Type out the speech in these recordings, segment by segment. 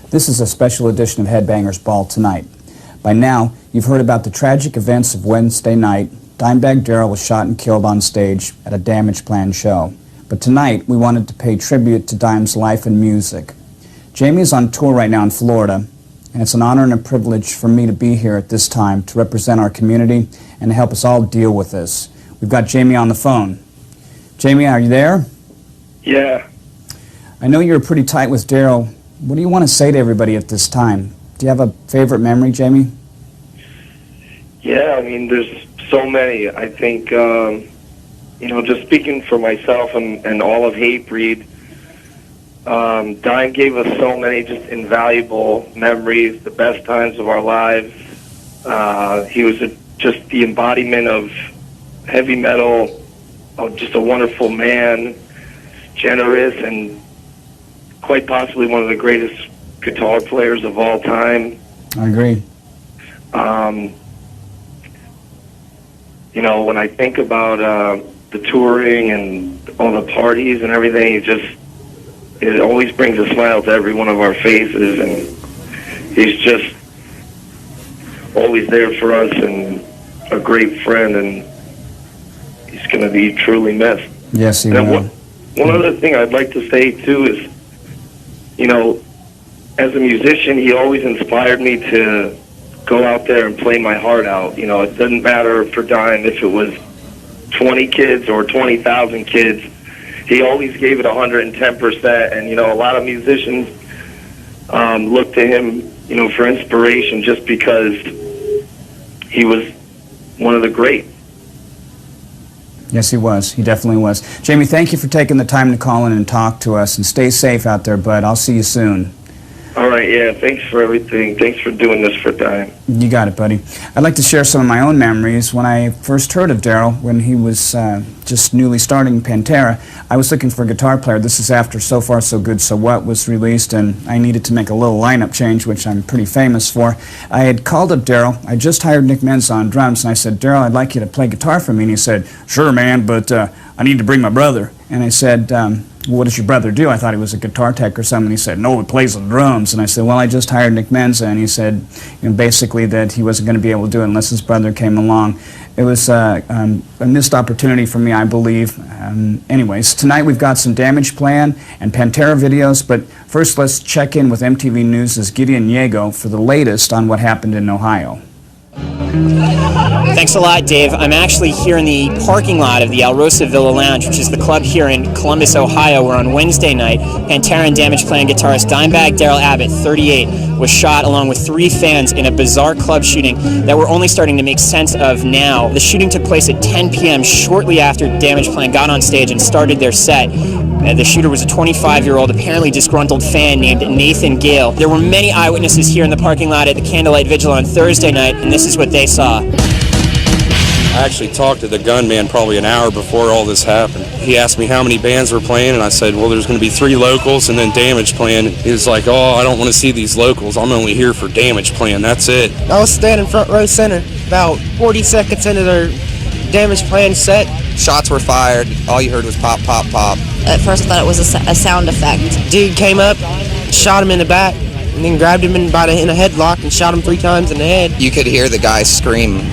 This is a special edition of Headbangers Ball Tonight. By now, you've heard about the tragic events of Wednesday night. Dimebag Darrell was shot and killed on stage at a Damageplan show. But tonight, we wanted to pay tribute to Dime's life and music. Jamie is on tour right now in Florida, and it's an honor and a privilege for me to be here at this time to represent our community and to help us all deal with this. We've got Jamie on the phone. Jamie, are you there? Yeah. I know you're pretty tight with Darrell. What do you want to say to everybody at this time? Do you have a favorite memory, Jamie? Yeah, I mean, there's so many. I think, just speaking for myself and all of Hatebreed, Dime gave us so many just invaluable memories, the best times of our lives. He was just the embodiment of heavy metal, just a wonderful man, generous, and quite possibly one of the greatest guitar players of all time. I agree. When I think about the touring and all the parties and everything, it always brings a smile to every one of our faces, and he's just always there for us and a great friend, and he's going to be truly missed. Yes, he will. One other thing I'd like to say, too, is, as a musician, he always inspired me to go out there and play my heart out. It doesn't matter for Dime if it was 20 kids or 20,000 kids. He always gave it 110%, and, a lot of musicians look to him, for inspiration just because he was one of the greats. Yes, he was. He definitely was. Jamie, thank you for taking the time to call in and talk to us, and stay safe out there, bud. I'll see you soon. All right, yeah, thanks for everything. Thanks for doing this for Dime. You got it, buddy. I'd like to share some of my own memories. When I first heard of Darrell, when he was just newly starting Pantera, I was looking for a guitar player. This is after So Far So Good So What was released, and I needed to make a little lineup change, which I'm pretty famous for. I had called up Darrell. I just hired Nick Menza on drums, and I said, Darrell, I'd like you to play guitar for me. And he said, sure, man, but I need to bring my brother. And I said, what does your brother do? I thought he was a guitar tech or something. He said, no, he plays the drums. And I said, well, I just hired Nick Menza. And he said, basically that he wasn't going to be able to do it unless his brother came along. It was a missed opportunity for me, I believe. Anyways, tonight we've got some Damageplan and Pantera videos, but first let's check in with MTV News' Gideon Yago for the latest on what happened in Ohio. Thanks a lot, Dave. I'm actually here in the parking lot of the El Rosa Villa Lounge, which is the club here in Columbus, Ohio, where on Wednesday night, Pantera and Damageplan guitarist Dimebag Darrell Abbott, 38, was shot along with 3 fans in a bizarre club shooting that we're only starting to make sense of now. The shooting took place at 10 p.m. shortly after Damageplan got on stage and started their set. The shooter was a 25-year-old, apparently disgruntled fan named Nathan Gale. There were many eyewitnesses here in the parking lot at the Candlelight Vigil on Thursday night, and this is what they saw. I actually talked to the gunman probably an hour before all this happened. He asked me how many bands were playing, and I said, well, there's going to be 3 locals and then Damageplan. He was like, oh, I don't want to see these locals. I'm only here for Damageplan. That's it. I was standing front row center about 40 seconds into their Damageplan set. Shots were fired. All you heard was pop, pop, pop. At first I thought it was a sound effect. Dude came up, shot him in the back, and then grabbed him in a headlock and shot him 3 times in the head. You could hear the guy scream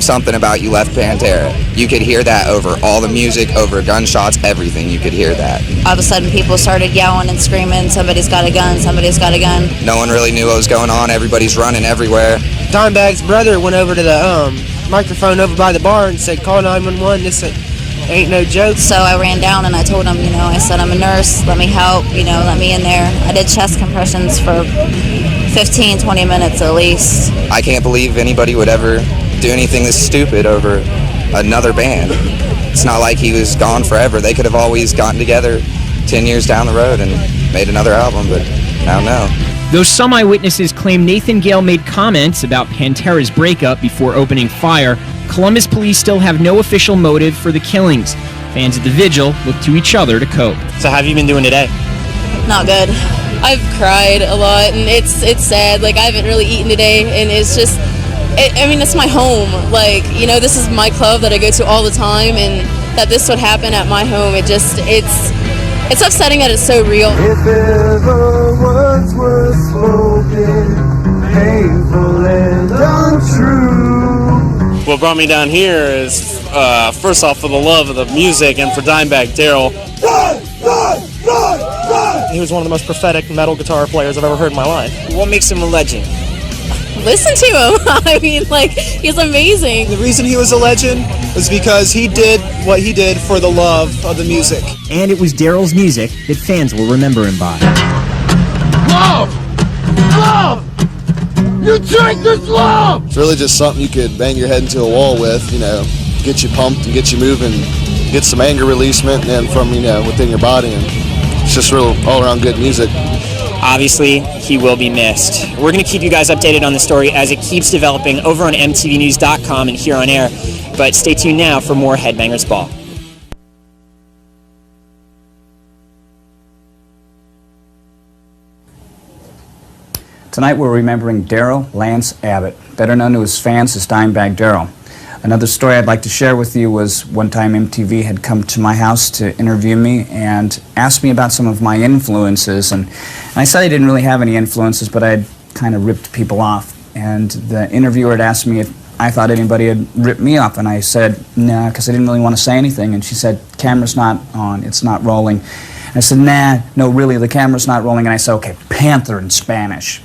something about you left Pantera. You could hear that over all the music, over gunshots, everything. You could hear that. All of a sudden people started yelling and screaming, somebody's got a gun, somebody's got a gun. No one really knew what was going on. Everybody's running everywhere. Dimebag's brother went over to the microphone over by the bar and said, call 911, this ain't no joke. So I ran down and I told him, I said, I'm a nurse, let me help, let me in there. I did chest compressions for 15, 20 minutes at least. I can't believe anybody would ever do anything this stupid over another band. It's not like he was gone forever. They could have always gotten together 10 years down the road and made another album, but now no. Though some eyewitnesses claim Nathan Gale made comments about Pantera's breakup before opening fire, Columbus police still have no official motive for the killings. Fans at the vigil look to each other to cope. So how have you been doing today? Not good. I've cried a lot, and it's sad. Like, I haven't really eaten today, and it's just, it's my home. Like, this is my club that I go to all the time, and that this would happen at my home, it's upsetting that it's so real. If ever words were brought me down here is, first off, for the love of the music and for Dimebag Darrell. He was one of the most prophetic metal guitar players I've ever heard in my life. What makes him a legend? Listen to him. I mean, like, he's amazing. The reason he was a legend was because he did what he did for the love of the music. And it was Darrell's music that fans will remember him by. Love! Love! You drink this love! It's really just something you could bang your head into a wall with, you know, get you pumped and get you moving, get some anger releasement and from, you know, within your body. And it's just real all-around good music. Obviously, he will be missed. We're going to keep you guys updated on the story as it keeps developing over on MTVnews.com and here on air. But stay tuned now for more Headbangers Ball. Tonight we're remembering Darrell Lance Abbott, better known to his fans as Dimebag Darrell. Another story I'd like to share with you was one time MTV had come to my house to interview me and asked me about some of my influences. And I said I didn't really have any influences, but I had kind of ripped people off. And the interviewer had asked me if I thought anybody had ripped me off, and I said, nah, because I didn't really want to say anything. And she said, camera's not on, it's not rolling. And I said, nah, no, really, the camera's not rolling. And I said, okay, Panther in Spanish.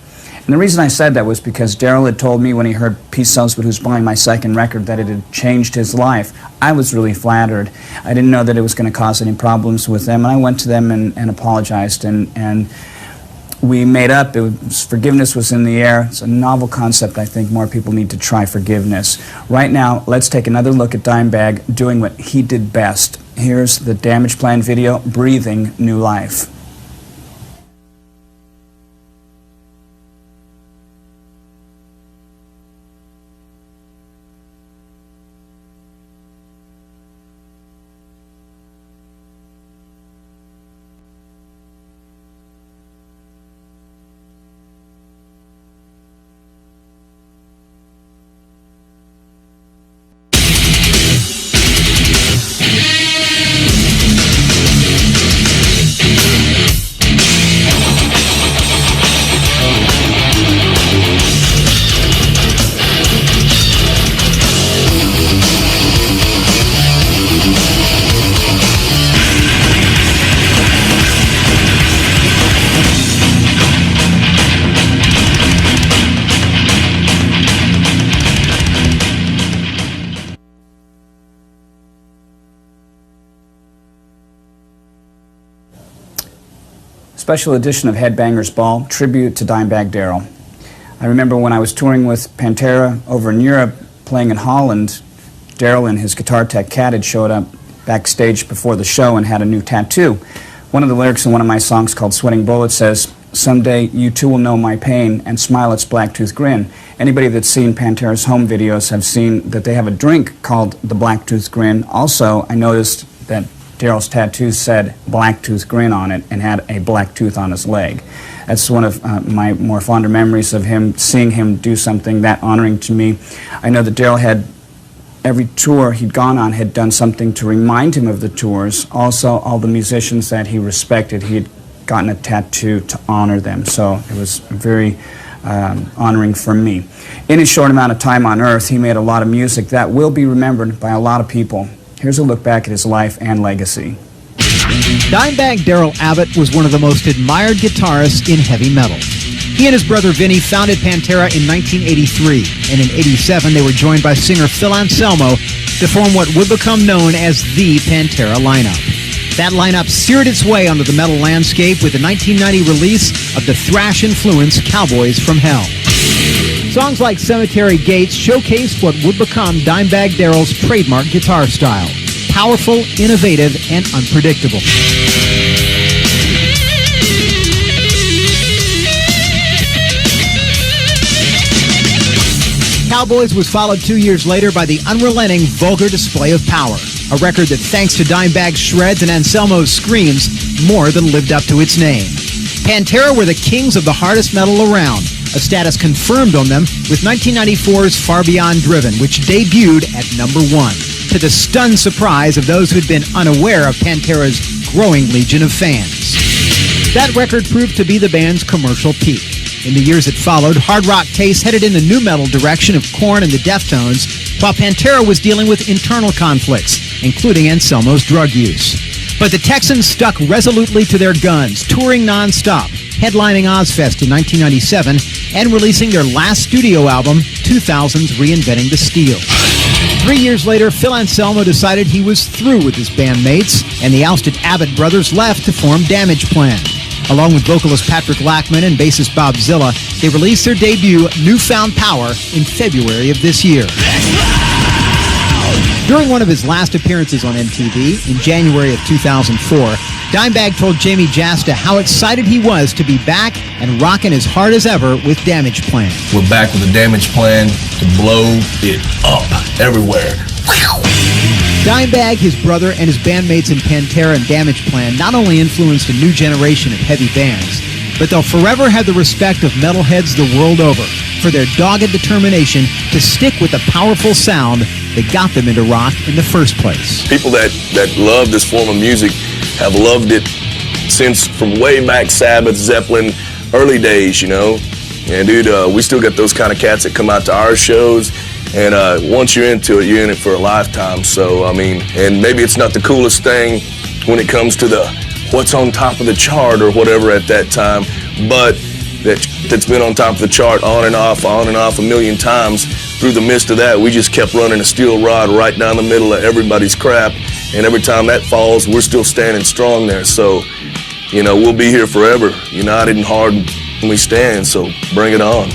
And the reason I said that was because Darrell had told me when he heard Peace Sells But Who's Buying my second record that it had changed his life. I was really flattered. I didn't know that it was going to cause any problems with them, and I went to them and apologized, and we made up. Forgiveness was in the air. It's a novel concept. I think more people need to try forgiveness. Right now, let's take another look at Dimebag doing what he did best. Here's the Damage Plan video, Breathing New Life. Special edition of Headbangers Ball, tribute to Dimebag Darrell. I remember when I was touring with Pantera over in Europe, playing in Holland, Darrell and his guitar tech Cat had showed up backstage before the show and had a new tattoo. One of the lyrics in one of my songs called Sweating Bullets says, "Someday you too will know my pain and smile its black-tooth grin." Anybody that's seen Pantera's home videos have seen that they have a drink called the Black-Tooth Grin. Also, I noticed that Darrell's tattoo said Black-Tooth Grin on it and had a black tooth on his leg. That's one of my more fonder memories of him, seeing him do something that honoring to me. I know that Darrell had, every tour he'd gone on had done something to remind him of the tours. Also, all the musicians that he respected, he had gotten a tattoo to honor them. So it was very honoring for me. In his short amount of time on Earth, he made a lot of music that will be remembered by a lot of people. Here's a look back at his life and legacy. Dimebag Darrell Abbott was one of the most admired guitarists in heavy metal. He and his brother Vinny founded Pantera in 1983, and in '87 they were joined by singer Phil Anselmo to form what would become known as the Pantera lineup. That lineup seared its way onto the metal landscape with the 1990 release of the thrash-influenced Cowboys from Hell. Songs like Cemetery Gates showcased what would become Dimebag Darrell's trademark guitar style. Powerful, innovative, and unpredictable. Cowboys was followed 2 years later by the unrelenting Vulgar Display of Power, a record that, thanks to Dimebag's shreds and Anselmo's screams, more than lived up to its name. Pantera were the kings of the hardest metal around, a status confirmed on them with 1994's Far Beyond Driven, which debuted at #1, to the stunned surprise of those who'd been unaware of Pantera's growing legion of fans. That record proved to be the band's commercial peak. In the years that followed, hard rock tastes headed in the nu metal direction of Korn and the Deftones, while Pantera was dealing with internal conflicts, including Anselmo's drug use. But the Texans stuck resolutely to their guns, touring nonstop, headlining Ozfest in 1997, and releasing their last studio album, 2000's Reinventing the Steel. 3 years later, Phil Anselmo decided he was through with his bandmates, and the ousted Abbott brothers left to form Damageplan. Along with vocalist Patrick Lackman and bassist Bob Zilla, they released their debut, Newfound Power, in February of this year. During one of his last appearances on MTV, in January of 2004, Dimebag told Jamie Jasta how excited he was to be back and rocking as hard as ever with Damageplan. We're back with a Damageplan to blow it up everywhere. Dimebag, his brother, and his bandmates in Pantera and Damageplan not only influenced a new generation of heavy bands, but they'll forever have the respect of metalheads the world over for their dogged determination to stick with the powerful sound that got them into rock in the first place. People that love this form of music have loved it since from way back, Sabbath, Zeppelin, early days, you know. And dude, we still got those kind of cats that come out to our shows, and once you're into it, you're in it for a lifetime. So, I mean, and maybe it's not the coolest thing when it comes to the what's on top of the chart or whatever at that time, but that's been on top of the chart on and off a million times. Through the midst of that, we just kept running a steel rod right down the middle of everybody's crap, and every time that falls, we're still standing strong there. So, you know, we'll be here forever, united and hard when we stand, so bring it on.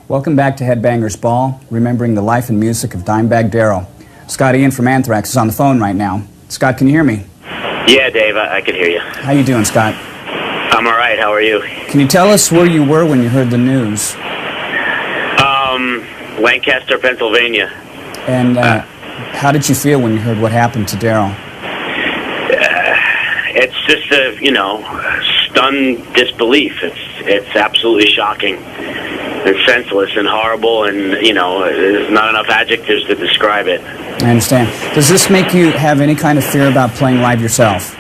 Welcome back to Headbangers Ball, remembering the life and music of Dimebag Darrell. Scott Ian from Anthrax is on the phone right now. Scott, can you hear me? Yeah, Dave, I can hear you. How you doing, Scott? I'm all right. How are you? Can you tell us where you were when you heard the news? Lancaster, Pennsylvania. And how did you feel when you heard what happened to Darrell? It's just a, stunned disbelief. It's absolutely shocking and senseless and horrible, and, there's not enough adjectives to describe it. I understand. Does this make you have any kind of fear about playing live yourself?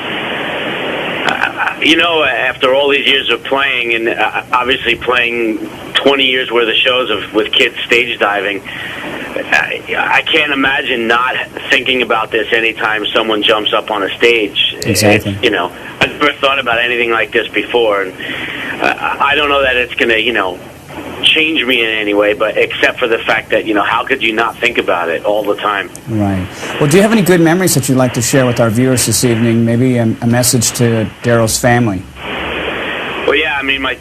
After all these years of playing, and obviously playing 20 years worth of shows with kids stage diving, I can't imagine not thinking about this anytime someone jumps up on a stage. Exactly. I've never thought about anything like this before, and I don't know that it's going to, change me in any way, but except for the fact that, how could you not think about it all the time? Right. Well, do you have any good memories that you'd like to share with our viewers this evening? Maybe a message to Darrell's family? Well, yeah, I mean, my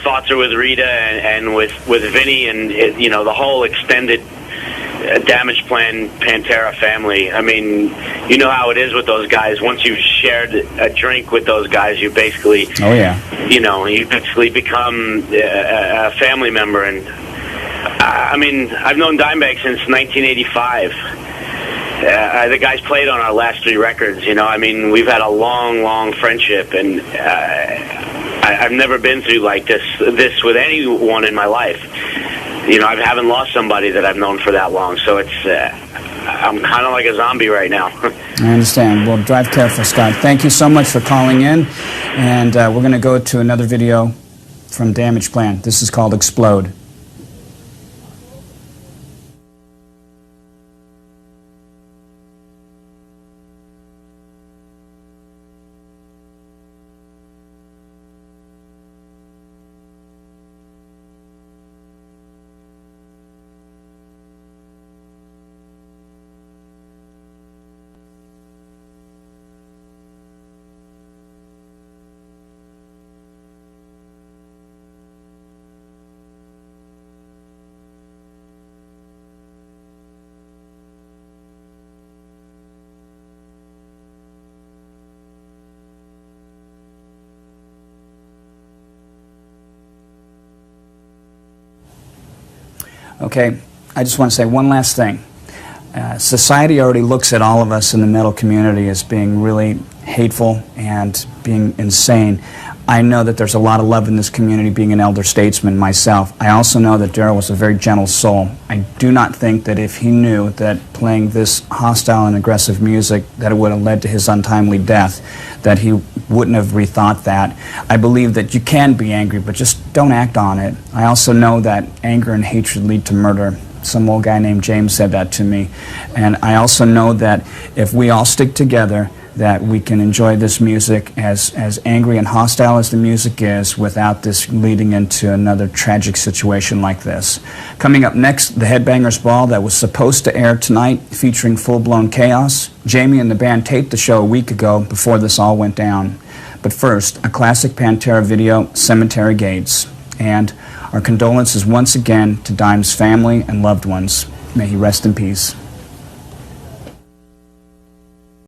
thoughts are with Rita and with Vinny and, the whole extended Damageplan Pantera family. I mean, you know how it is with those guys. Once you've shared a drink with those guys, you basically, oh yeah, you basically become a family member. And I mean, I've known Dimebag since 1985. The guys played on our last 3 records. I mean, we've had a long friendship, and I've never been through like this with anyone in my life. I haven't lost somebody that I've known for that long, so it's I'm kind of like a zombie right now. I understand. Well, drive careful, Scott. Thank you so much for calling in, and we're going to go to another video from Damageplan. This is called Explode. Okay, I just want to say one last thing. Society already looks at all of us in the metal community as being really hateful and being insane. I know that there's a lot of love in this community, being an elder statesman myself. I also know that Darrell was a very gentle soul. I do not think that if he knew that playing this hostile and aggressive music, that it would have led to his untimely death, that he wouldn't have rethought that. I believe that you can be angry, but just don't act on it. I also know that anger and hatred lead to murder. Some old guy named James said that to me. And I also know that if we all stick together, that we can enjoy this music as angry and hostile as the music is without this leading into another tragic situation like this. Coming up next, the Headbangers Ball that was supposed to air tonight, featuring full-blown chaos. Jamie and the band taped the show a week ago before this all went down. But first, a classic Pantera video, Cemetery Gates. And our condolences once again to Dime's family and loved ones. May he rest in peace.